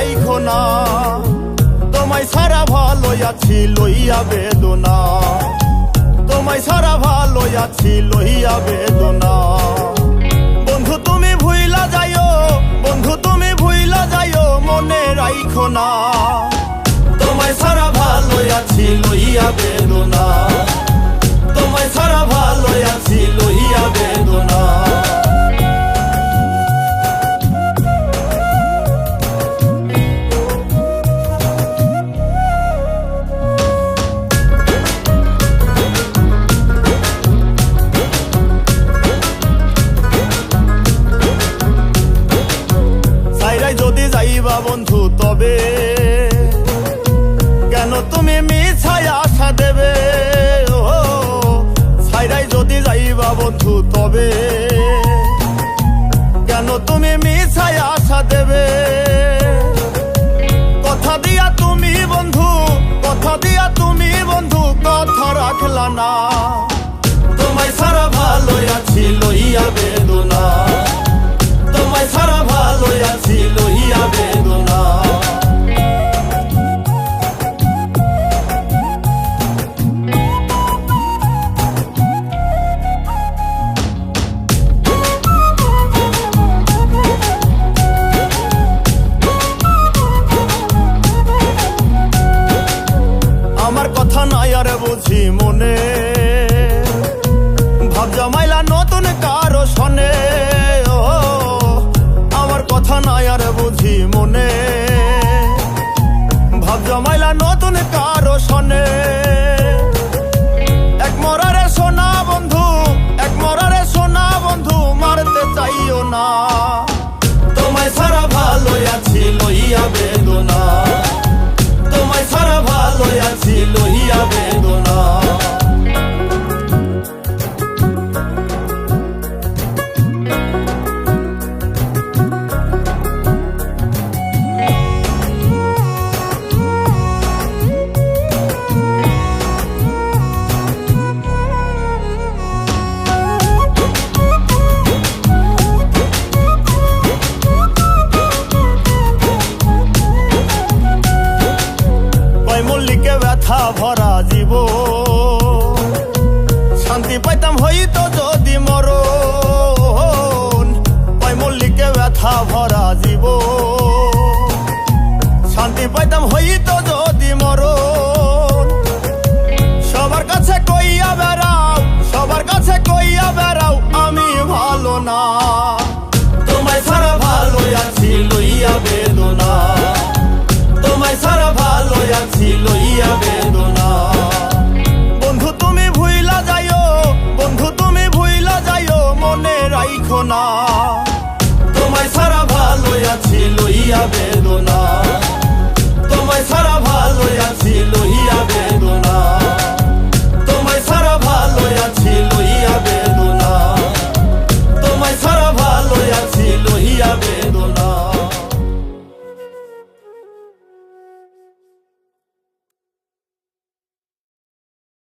রাইখো না। তোমায় সারা ভালো আছি লইয়া বেদনা, তোমায় সারা ভালো আছি লইয়া বেদনা। বন্ধু তুমি ভুইলা যাইও, বন্ধু তুমি ভুইলা যাইও, মনে রাইখো না। তোমায় সারা ভালো আছি লইয়া বেদনা, তোমায় সারা ভালো আছি লইয়া বেদনা। যদি যাইবা বন্ধু তবে কেন তুমি মিছায় আশা দেবে? ও ছাইরাই যদি যাইবা বন্ধু তবে কেন তুমি মিছায় আশা দেবে? কথা দিয়া তুমি বন্ধু, কথা দিয়া তুমি বন্ধু কথা রাখলা না। তোমায় সারা ভালো আছি লইয়া বেদনা, তোমায় সারা ভালো আছি লইয়া বেদনা। আমার কথা নাই আর বুঝি মনে, ভাব জমাইলা নতুন কারো শোনে। কথা নাই আর বুঝি মনে, ভাব জমাইলা নতুন কারো শোনে। এক মরারে সোনা বন্ধু, এক মরারে সোনা বন্ধু মারতে চাইও না। তোমায় সারা ভালো আছি লইয়া বেদনা, তোমায় সারা ভালো আছি লইয়া বেদনা। মল্লিকে ব্যথা ভরা জীব, শান্তি পাইতাম হইতো যদি মরণ। মল্লিকে ব্যথা ভরা জীব।